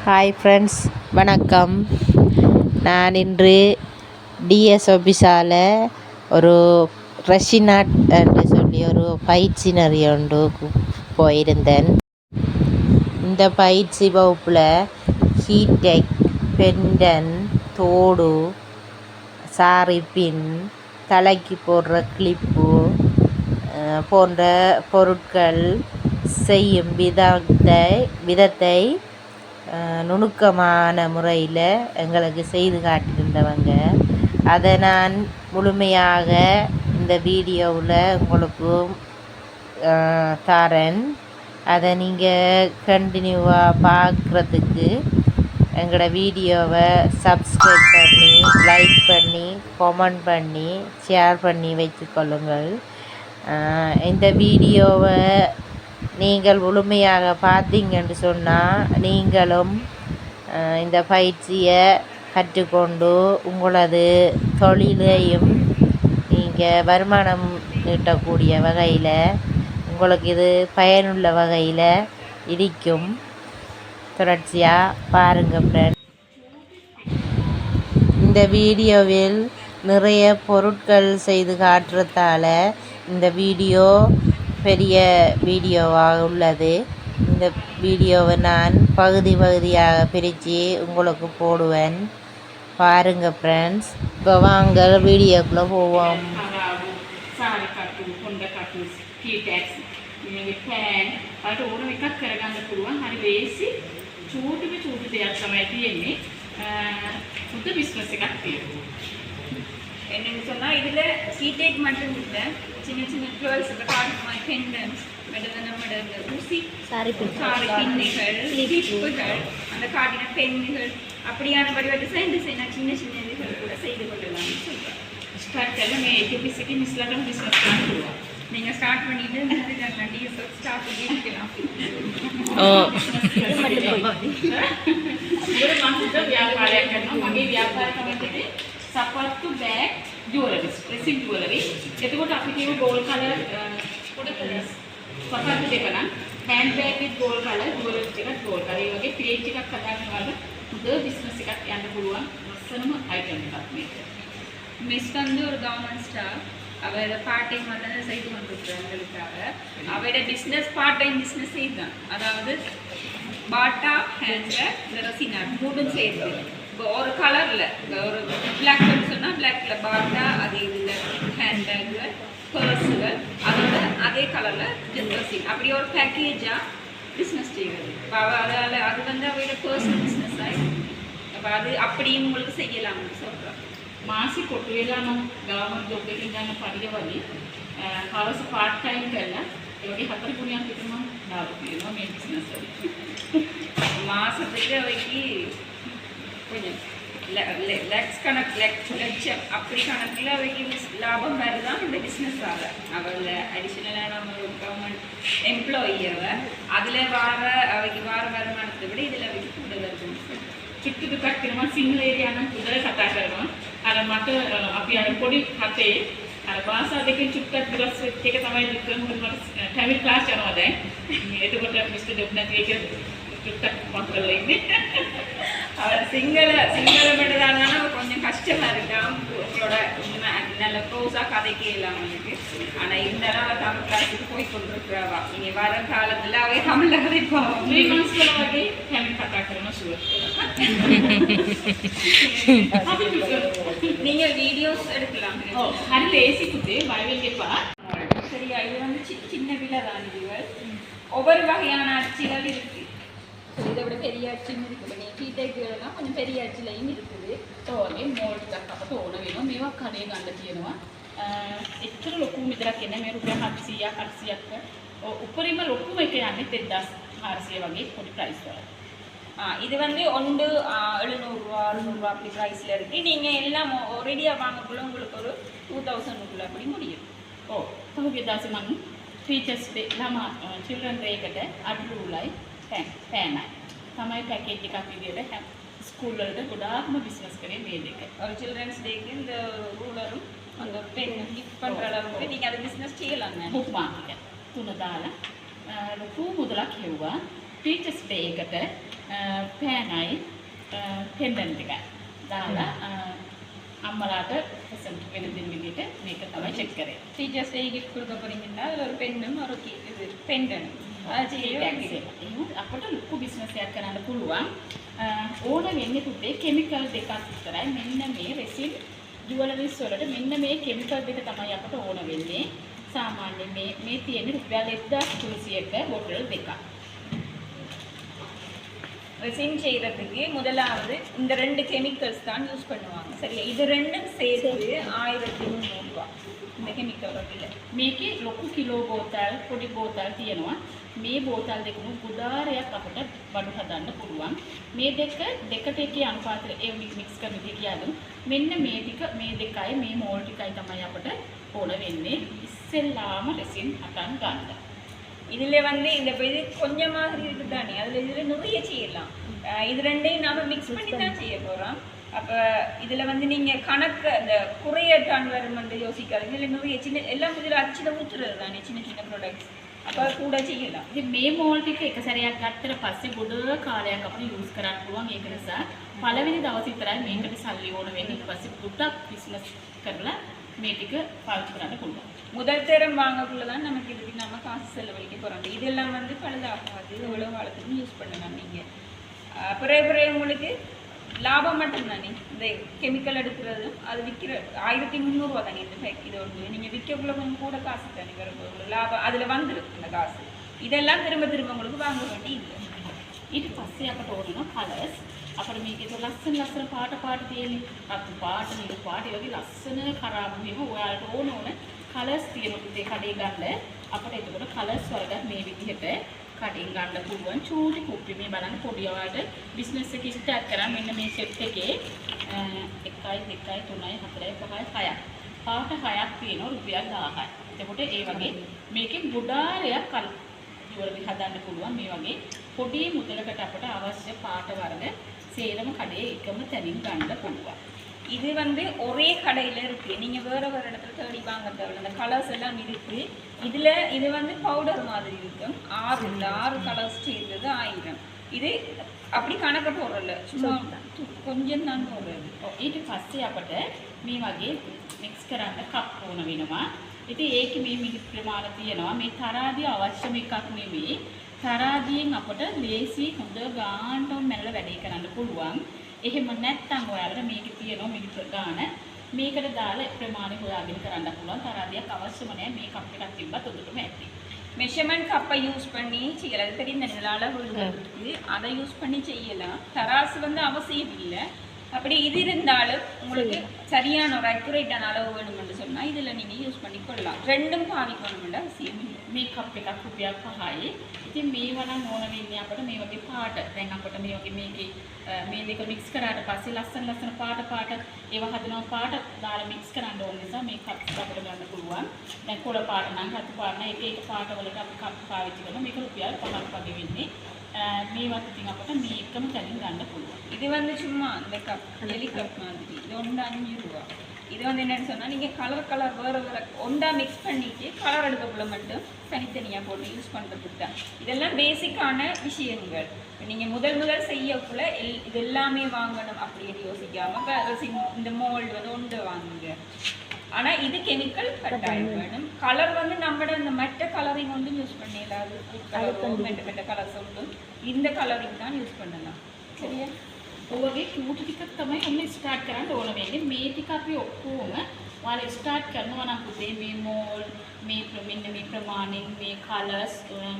Hi friends, வணக்கம். நான் இன்று டிஎஸ் ஆஃபீஸால் ஒரு ரஷினாட் என்று சொல்லி ஒரு பயிற்சி நிறைய ஒன்று போயிருந்தேன். இந்த பயிற்சி வகுப்பில் ஹீட்டெக், பெண்டன், தோடு, சாரி பின், தலைக்கு போடுற கிளிப்பு போன்ற பொருட்கள் செய்யும் விதத்தை நுணுக்கமான முறையில் எங்களுக்கு செய்து காட்டியிருந்தவங்க. அதை நான் முழுமையாக இந்த வீடியோவில் உங்களுக்கு தரேன். அதை நீங்கள் கண்டினியூவாக பார்க்குறதுக்கு எங்களோட வீடியோவை சப்ஸ்கிரைப் பண்ணி, லைக் பண்ணி, கமெண்ட் பண்ணி, ஷேர் பண்ணி வைத்துக்கொள்ளுங்கள். இந்த வீடியோவை நீங்கள் முழுமையாக பார்த்தீங்கன்னு சொன்னால் நீங்களும் இந்த பயிற்சியை கற்றுக்கொண்டு உங்களது தொழிலையும் நீங்கள் வருமானம் ஈட்டக்கூடிய வகையில் உங்களுக்கு இது பயனுள்ள வகையில் இருக்கும். தொடர்ச்சியாக பாருங்கள் ஃப்ரெண்ட். இந்த வீடியோவில் நிறைய பொருட்கள் செய்து காட்டுறதால இந்த வீடியோ பெரிய வீடியோவாக உள்ளது. இந்த வீடியோவை நான் பகுதியாக பிரித்து உங்களுக்கு போடுவேன். பாருங்கள் ஃப்ரெண்ட்ஸ். இப்போ வாங்க வீடியோக்குள்ளே போவோம். என்னென்னு சொன்னால் இதில் ஹீட்டேக் மட்டும் இல்லை, சின்ன சின்ன கேர்ள்ஸ் காட்டுமாய் பெண்டன்ஸ், நம்மளோட ஊசி சாரி பின்னுகள், கிளிப்புகள், அந்த காட்டின பெண்ணுகள் அப்படியான வடிவத்தை டிசைனாக சின்ன சின்ன இதுகள் கூட செய்து கொள்ளலாம்னு சொல்கிறேன். ஸ்டார்ட் எல்லாமே எபிசிட்டி மிஸ்லாம் பிஸ்னஸ் தான் சொல்லுவோம். நீங்கள் ஸ்டார்ட் பண்ணிட்டு ஸ்டார்ட் பண்ணிக்கலாம். ஒரு மாதத்துக்கு வியாபாரம் மගේ வியாபாரம் வந்துட்டு සපත්තු බෑග් ජුවලරිස් ड्रेसिंग ජුවලරි. එතකොට අපි කියමු ගෝල්ඩ් කලර් පොඩ සපත්තු දෙක නම් hand bag with gold color jewelries එකක් gold color. ඒ වගේ පේජ් එකක් හදාගන්න වල හොඳ බිස්නස් එකක් යන්න පුළුවන්. ලස්සනම අයිටම් එකක් මේක. மிஸ் வந்து ஒரு கவர்மெண்ட் ஸ்டாஃப். அவரோட பார்ட் டைம் மட்டும் செய்து கொண்டிருக்கிறாங்களுக்காக அவரோட பிஸ்னஸ் பார்ட் டைம் பிஸ்னஸ் செய்தான். அதாவது பாட்டா ஹேண்ட் பேக் ரெசினா மூடும் சேர்த்து இப்போ ஒரு கலரில் ஒரு பிளாக்னு சொன்னால் பிளாக்கில் பாட்டா, அதே இதில் ஹேண்ட்பேக்குகள், பர்ஸுகள், அதோட அதே கலரில் ஜெர்சின் அப்படி ஒரு பேக்கேஜாக பிஸ்னஸ் செய்கிறது. இப்போ அதால் அது வந்து அவையோட பர்சனல் பிஸ்னஸ் ஆகிடும். அப்போ அது அப்படியும் உங்களுக்கு செய்யலாம்னு சொல்கிறோம். මාසි කොටු වෙලා නම් ගවර්න්මන්ට් ජොබ් එකකින් ගන්න පරිදවලි හවස පාර්ට් ටයිම් කරලා ඒ වගේ 4 ගුණයක් විතර මම ලාභ තියෙනවා මේ බිස්නස් වලින්. මාසෙකට ඔයකි கொஞ்சம் லெக்ஸ் கணக்கு லட்சம் அப்படி கணக்கில் அவைக்கு லாபம் வருதான் இந்த பிஸ்னஸ் ஆக. அவள் அடிஷ்னலாக நம்ம ஒரு கவர்மெண்ட் எம்ப்ளாயி அதில் அவைக்கு வருமானத்தை விட இதில் அவைக்கு கூட வருது. චිත්තක කරනවා සිංහල ඒරියා නම් උදල කතා කරනවා. අර මට අපි අර පොඩි කතේ අර භාෂා දෙකෙන් චුට්ටක් දිවස් වෙච්ච එක තමයි වික්‍රම මට ටැමිල් ක්ලාස් යනවා දැන්. එතකොට මිස්ටර් දෙව්නාත් එක චුට්ටක් පොත්වල ඉන්නේ. அவர் சிங்கள மட்டும் தானா கொஞ்சம் கஷ்டமாக இருக்கான். உங்களோட நல்ல க்ளோஸாக கதைக்கு இல்லாமல் இருக்கு. ஆனால் இந்த நாள் தமிழ் கிளாஸுக்கு போய் கொண்டிருக்கிறாவா. இனி வர காலத்தில் அவை தமிழில் கதைப்பாவா. 3 months வரை தமிழ் கத்தாக்கிறோம் சுவர். நீங்கள் வீடியோஸ் எடுக்கலாம். அதில் ஏசிக்குது வயல்கேப்பா சரியா. இது வந்து சின்ன விலை தான். இதுகள் ஒவ்வொரு வகையான அச்சிகள் இருக்குது. இதை விட பெரிய அச்சியும் இருக்குது. நீங்கள் கீட்டேக்குலாம் கொஞ்சம் பெரிய அச்சிலையும் இருக்குது. තෝරේ මෝල්ඩ් එකක් අපට ඕන වෙනවා. මේවා කඩේ ගන්න තියෙනවා. එච්චර ලොකු මිදරක් එන්නේ මේ රුපියල් 700ක් 800ක්. උපරිම ලොකුම එක යන්නේ 1400 වගේ පොඩි ප්‍රයිස් වල. இது வந்து 700 600 அப்படி ப்ரைஸில் இருக்குது. நீங்கள் எல்லாம் ஒரேடியாக வாங்கக்குள்ள உங்களுக்கு ஒரு 2000 அப்படி முடியும். තවගේ දාසි මම ටීචර්ස් ඩේ ළමා චිල්ඩ්‍රන් ඩේ එකට අඩුලයි පෑනයි තමයි පැකේජ් එකක් විදියට ස්කූල් වලට ගොඩාක්ම බිස්නස් කරේ මේ දෙක. ஒரு சில்ட்ரன்ஸ் டேக்கு இந்த ரூலரும் அந்த பென் கிஃப்ட் பண்ணுற அளவுக்கு நீங்கள் அது பிஸ்னஸ் செய்யலாங்க. புக் மார்க்கெட் තුන දාලා ලොකු මුදලක් හෙව්වා. ටීචර්ස් ඩේ එකට පෑනයි පෙන්ඩන්ට් එකයි දාලා அம்மலாட்ட ப்ரெசென்ட் வெறுதின் விதிட்டு මේක තමයි செக் කරේ. டீச்சர்ஸ் டே கிஃப்ட் கொடுக்க போறீங்கன்னா அதில் ஒரு பெண்ணும் ஒரு இது பெண்டன் අපට ලොකු බිස්නස් එකක් කරන්න පුළුවන්. ඕන වෙන්නේ පුතේ කෙමිකල් දෙකක් විතරයි. මෙන්න මේ රෙසින් ජුවලරිස් වලට මෙන්න මේ කෙමිකල් දෙක තමයි අපට ඕන වෙන්නේ. සාමාන්‍යයෙන් මේ තියෙන රුපියල් 1300ක බොටල් දෙකක්. ரெசின் செய்கிறதுக்கு முதலாவது இந்த 2 கெமிக்கல்ஸ் தான் யூஸ் பண்ணுவாங்க. சரியா, இது ரெண்டும் சேர்த்து 1300 ரூபா இந்த கெமிக்கல் வகையில். මේකේ ලොකු කිලෝ බෝතල් පොඩි බෝතල් තියෙනවා. මේ බෝතල් දෙකම ගුඩාරයක් අපිට බඩු හදන්න පුළුවන්. මේ දෙකට එකේ අනුපාතය ඒ මික්ස් කරන එක කියලාද මෙන්න මේ ටික මේ දෙකයි මේ මෝල් ටිකයි තමයි අපිට ඕන වෙන්නේ. ඉස්සෙල්ලාම ரெசின் හදන්න ගන්න. இதில் வந்து இந்த இது கொஞ்சமாக இருக்குது தானே, அதில் இதில் நிறைய செய்யலாம். இது ரெண்டையும் நாம் மிக்ஸ் பண்ணி தான் செய்ய போகிறோம். அப்போ இதில் வந்து நீங்கள் கணக்கு அந்த குறைய டான் வரும் வந்து யோசிக்காது. இதில் நிறைய சின்ன எல்லாம் இதில் அச்சில் ஊற்றுறது தானே சின்ன சின்ன ப்ராடக்ட்ஸ். அப்போ கூட செய்யலாம். ඉතින් මේ මෝල් ටික එක සැරයක් ගත්තට පස්සේ ගොඩ කාලයක් අපිට යූස් කරන්න පුළුවන්. ඒක නිසා පළවෙනි දවස් විතරයි මේකට සල්ලි ඕන වෙන්නේ. ඊට පස්සේ ගොඩක් බිස්නස් කරලා මේ ටික පාවිච්චි කරන්න පුළුවන්. முதல் தரம் வாங்கக்குள்ள தான் நமக்கு இதுக்கு நம்ம காசு செலவழிக்க போகிறோம். இதெல்லாம் வந்து பழுதாகாது, எவ்வளோ காலத்துக்கும் யூஸ் பண்ணலாம். நீங்கள் பிறகு உங்களுக்கு லாபம் மட்டும்தானே இந்த கெமிக்கல் எடுக்கிறது. அது விற்கிற 1300 தானே இந்த பேக். இது ஒன்று நீங்கள் விற்கக்குள்ள கொஞ்சம் கூட காசு தானே வரும்போது லாபம் அதில் வந்துடும் அந்த காசு. இதெல்லாம் திரும்ப உங்களுக்கு வாங்க வேண்டி இல்லை. ඊට පස්සේ අපට ඕන කලර්ස් අපිට මේකේ ලස්සන පාට තියෙන්නේ. අතු පාට නිල් පාට ඒ වගේ ලස්සන කරාබු වීම ඔයාලට ඕන කලර්ස් තියෙනවා පුතේ කඩේ ගන්න. අපිට එතකොට කලර්ස් වලට මේ විදිහට කඩෙන් ගන්න පුළුවන්. චූටි කුප්පි මේ බලන්න පොඩි ඔයාලට බිස්නස් එක ස්ටාර්ට් කරා මෙන්න මේ සෙට් එකේ 1 2 3 4 5 6ක් පාට 6ක් තියෙනවා රුපියල් 1000යි. එතකොට ඒ වගේ මේකෙන් ගොඩාරයක් ජුවලරි හදන්න පුළුවන්. මේ වගේ පොඩි මුදලකට අපට අවශ්‍ය පාට වර්ග සේරම කඩේ එකම තැනින් ගන්න පුළුවන්. இது வந்து ஒரே கடையில் இருக்குது. நீங்கள் வேறு இடத்துல தேடி வாங்க தேவையில்லை. அந்த கலர்ஸ் எல்லாம் இருக்குது. இதில் இது வந்து பவுடர் மாதிரி இருக்கும். 6 கலர்ஸ் சேர்ந்தது 1000. இது அப்படி கணக்கு போடுறல, சும்மா கொஞ்சம் தான் போடுறது. ඊට පස්සේ අපට මේ වගේ මික්ස් කරන්න කප් ඕන වෙනවා. ඉතින් ඒකේ මේ මිලි ප්‍රමාණ තියෙනවා. මේ තරාදිය අවශ්‍යම එකක් නෙවෙයි. තරාදියෙන් අපට ලේසි හොඳ ගානටම මැනලා වැඩේ කරන්න පුළුවන්. එහෙම නැත්නම් ඔයාලට මේකේ තියෙනවා මිලි ගාන මේකට දාලා ප්‍රමාණය හොයාගෙන කරන්න පුළුවන්. තරාදියක් අවශ්‍යම නැහැ. මේ කප් එකක් තිබ්බත් උඩටම ඇති. மெஷர்மெண்ட் கப்பை யூஸ் பண்ணி செய்யலாம். அது தெரியும் தானே, அளவுகள் இருக்குது, அதை யூஸ் பண்ணி செய்யலாம். தராசு வந்து அவசியம் இல்லை. அப்படி இது இருந்தாலும் உங்களுக்கு சரியான ஒரு அக்யூரேட்டான அளவு வேணும்னு சொன்னால் இதில் நீங்கள் யூஸ் பண்ணி கொள்ளலாம். ரெண்டும் பாவிக்கணும்னு அவசியம் இல்லை. මේ කප් එකක් රුපියල් 5යි. ඉතින් මේවා නම් ඕන වෙන්නේ අපිට මේ වගේ පාට. දැන් අපිට මේ වගේ මේකේ මේ දෙක මික්ස් කරාට පස්සේ ලස්සන පාට ඒවා හදනවා පාට දාලා මික්ස් කරන්න ඕන නිසා මේ කප් අපිට ගන්න පුළුවන්. දැන් කොළ පාට නම් රතු පාට නම් එක පාට වලට අපි කප් පාවිච්චි කරනවා. මේක රුපියල් 5ක් වගේ වෙන්නේ. මේවත් ඉතින් අපිට මේ එකම තැනින් ගන්න පුළුවන්. இது வந்து சும்மா அந்த கப் எலி கப் மாதிரி. இது ஒன்று 5 ரூபா. இது வந்து என்னென்னு சொன்னால் நீங்கள் கலர் வேறு ஒன்றா மிக்ஸ் பண்ணிட்டு கலர் எடுக்கக்குள்ள மட்டும் தனித்தனியாக போட்டு யூஸ் பண்ணுறதுக்கு தான். இதெல்லாம் பேசிக்கான விஷயங்கள். நீங்கள் முதல் செய்யக்குள்ள இது எல்லாமே வாங்கணும் அப்படின்னு யோசிக்காமல் இப்போ இந்த மோல்டு வந்து ஒன்று வாங்குங்க. ஆனால் இது கெமிக்கல் கட்டாயம் வேணும். கலர் வந்து நம்மளோட இந்த மற்ற கலரிங் வந்து யூஸ் பண்ணலாம். மற்ற கலர்ஸ் ஒன்றும் இந்த கலரிங் தான் யூஸ் பண்ணலாம். சரியா? ඔයගේ චූටි ටිකක් තමයි ඔන්න ස්ටාර්ට් කරන්න ඕන වෙන්නේ. මේ ටික අපි ඔක්කොම ඔයාලා ස්ටාර්ට් කරනවා නම් පුතේ මේ මෝල් මේ මෙන්න මේ ප්‍රමාණෙන් මේ කලර්ස්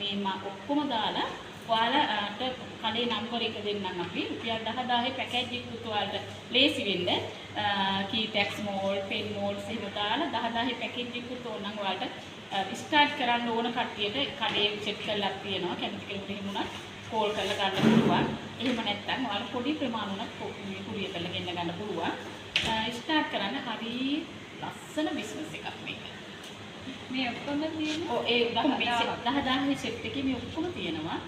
මේ ඔක්කොම දාලා ඔයාලට කඩේ නම්බර් එක දෙන්නම් අපි. රුපියල් 10000 පැකේජ් එකක් ඔයාලට ලේසි වෙන්න කීටැක්ස් මෝල් පෙන් මෝල්ස් එහෙම දාලා 10000 පැකේජ් එකක් ඕනනම් ඔයාලට ස්ටාර්ට් කරන්න ඕන කට්ටියට කඩේ සෙට් කරලා තියෙනවා. කැමති කෙනෙකුට එහෙම උනත් කෝල් කරලා ගන්න පුළුවන්. එහෙම නැත්නම් ඔයාලා පොඩි ප්‍රමාණයක් කුරිය කරලා ගෙන්න ගන්න පුළුවන්. ස්ටාර්ට් කරන්න හරි ලස්සන බිස්නස් එකක් මේක. මේ ඔක්කොම තියෙනවා. ඔව් ඒ 10000 සෙට් එකේ මේ ඔක්කොම තියෙනවා.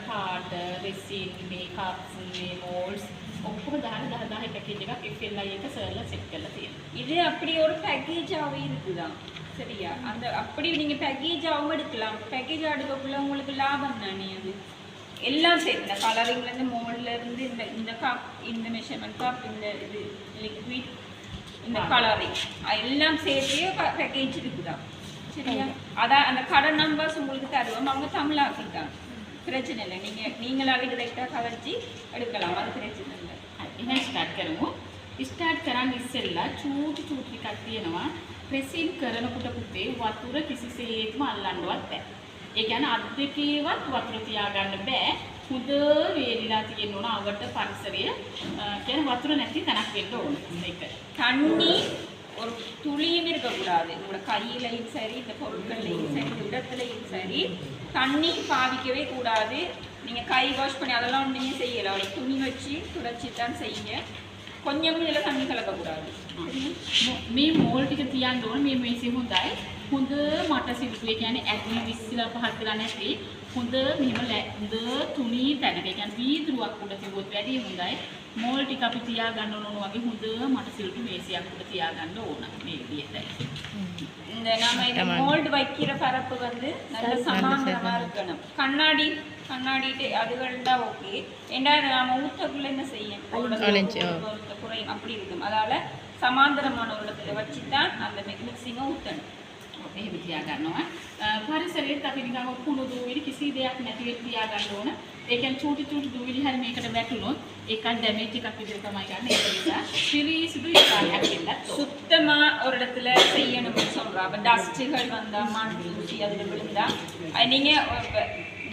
පාට, රෙසින්, මේකප්ස්, මේ මෝල්ඩ්ස් ඔක්කොම දාලා 10000 පැකේජ් එකක් FLI එක සර්ලා සෙට් කරලා තියෙනවා. இது அப்படி ஒரு பேக்கேஜாகவே இருக்குதான். சரியா? அந்த அப்படி நீங்கள் பேக்கேஜாகவும் எடுக்கலாம். பேக்கேஜாக எடுக்கக்குள்ள உங்களுக்கு லாபம் தானே அது. எல்லாம் சேர்த்து இந்த கலரிங்லேருந்து மோல்ட்லேருந்து இந்த கப் இந்த மெஷர்மெண்ட் கப் இந்த இது லிக்விட் இந்த கலரிங் எல்லாம் சேர்த்து பேக்கேஜ் இருக்குதான் சரியா. அதான் அந்த கடை நம்பர்ஸ் உங்களுக்கு தருவோம், அவங்க தமிழாக்கிட்டாங்க, பிரச்சனை இல்லை. நீங்களாவே டிரெக்டாக கவர்ச்சி எடுக்கலாம், அது பிரச்சனை இல்லை. එහෙනම් ස්ටාර්ට් කරමු. ස්ටාර්ට් කරන්න ඉස්සෙල්ලා චූටි චූටි ටිකක් තියෙනවා. ප්‍රෙසින් කරනකොට පුතේ වතුර කිසිසේත්ම අල්ලන්නවත් බෑ. ඒ කියන්නේ අත් දෙකේවත් වතුර තියාගන්න බෑ. හොඳ වේලිලා තියෙන්න ඕන අවට පරිසරය. කියන්නේ වතුර නැති තැනක් වෙන්න ඕන. මේක. தண்ணி ஒரு துளியும் இருக்கக்கூடாது. உங்களோட கையிலையும் சரி, இந்த பொருட்கள்லையும் சரி, இந்த இடத்துலையும் சரி தண்ணி பாவிக்கவே கூடாது. நீங்கள் கை வாஷ் பண்ணி அதெல்லாம் ஒன்றுமே செய்யலை, ஒரு துணி வச்சு துடைச்சி தான் செய்யுங்க. கொஞ்சமும் இதில் தண்ணி கலக்கக்கூடாது. මේ මෝල් ටික තියන්න ඕන. මේ මේසෙ හොඳයි. හොඳ මට සිල්පේ කියන්නේ ඇටි විශ්ලා පහත් කරලා නැති හොඳ මෙහෙම හොඳ තුනී තැනක. ඒ කියන්නේ වීදුරුවක් උඩ තිබුවොත් වැඩි හොඳයි. මෝල් ටික අපි තියා ගන්න ඕන වගේ හොඳ මට සිල්පු මේසයක් උඩ තියා ගන්න ඕන මේ විදිහට. இந்த நாம இந்த மோல்டு வைக்கிற பரப்பு வந்து நல்ல சமாந்தரமா இருக்கணும். கண்ணாடிட்டு அதுகள்டா ஓகே. ஏண்டா நாம ஊத்தக்குள்ள என்ன செய்யும் குறையும் அப்படி இருக்கும். அதால சமாந்தரமான ஒரு இடத்துல வச்சு தான் அந்த மிக்சிங்கை ஊற்றணும். එහෙම තියා ගන්නවා. පරිසරයේත් අපි නිකන් කුණු දූවිලි කිසි දෙයක් නැති වෙත් තියා ගන්න ඕන. ඒ කියන්නේ චූටි චූටි දූවිලි හැරි මේකට වැටුනොත් ඒකත් ඩැමේජ් එකක් විදිහට තමයි ගන්න. ඒක නිසා පිරිසිදු ඉස්තාලයක් දෙන්නත් சுத்தமா ஒரு இடத்துல செய்யணும்னு சொல்றா. அப்ப டஸ்ட்டுகள் வந்தா மண் தூசி அதுல விழுந்தா அது நீங்க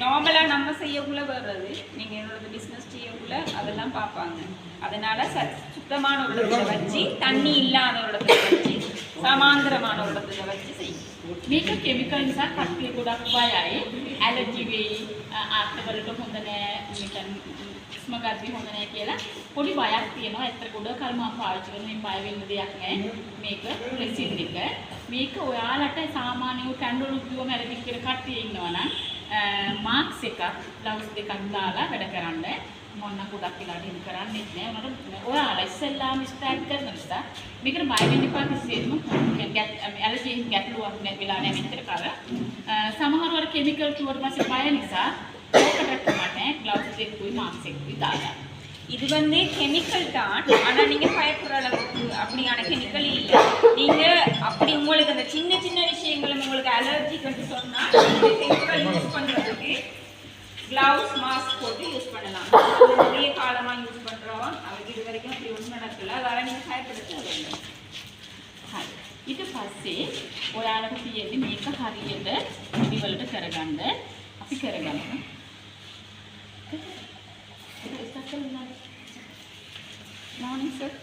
நார்மலா நம்ம செய்யக்குள்ள வர்றது, நீங்க என்னோட பிசினஸ் செய்யக்குள்ள அதெல்லாம் பார்ப்பாங்க. அதனால சுத்தமான ஒரு இடத்துல வச்சு தண்ணி இல்லாத ஒரு இடத்துல வச்சு සමාන්තරமான ஒரு இடத்துல வச்சு செய்யும். මේක කෙමිකල් නිසා කට්ටිය ගොඩක් බයයි. ඇලර්ජි වෙයි, ආත්මවලට හොඳ නෑ, නිකන් ස්මගද්දි හොඳ නෑ කියලා පොඩි බයක් තියෙනවා. ඇත්තට ගොඩ කල් මම පාවිච්චි කරන මේ බය වෙන්න දෙයක් නෑ. මේක රෙසින් එක. මේක ඔයාලට සාමාන්‍යව කැන්ඩල් උද්යෝගම ඇලර්ජි කියන කට්ටිය ඉන්නවා නම් මාක්ස් එකක් ග්ලව්ස් දෙකක් දාලා වැඩ කරන්න. මොන්න ගොඩක් වෙලා දෙන්න කරන්නේත් නෑ. උනට ඔයාලා ඉස්සෙල්ලාම ස්ටාර්ට් කරන නිසා මේකට බය වෙන්න එපා කිසිසේත්ම. ඇලර්ජි ගැටලුවක් නැති වෙලා නෑ මෙච්චර කාල. සමහර වල කෙමිකල් කිව්වට පස්සේ බය නිසා ඕකට තමයි ග්ලව්ස් දෙකකුයි මාක්ස් එකකුයි දාලා. இது வந்து கெமிக்கல் தான், ஆனா நீங்க பயப்படுற அளவுக்கு அப்படியான கெமிக்கல் இல்லை. நீங்க அப்படி உங்களுக்கு அந்த சின்ன சின்ன விஷயங்களும் உங்களுக்கு அலர்ஜி கண்டு சொன்னா கெமிக்கல் யூஸ் பண்றதுக்கு கிளவுஸ் மாஸ்க் போட்டு யூஸ் பண்ணலாம். நிறைய காலமா யூஸ் பண்றோம், அவருக்கு இது வரைக்கும் அப்படி ஒன்றும் நடக்கல. அதனால நீங்க பயப்படுறது இல்லை. ඊට පස්සේ ඔයාලට තියෙන්නේ මේක හරියට පිළිවෙලට කරගන්න. අපි කරගමු. Morning sir.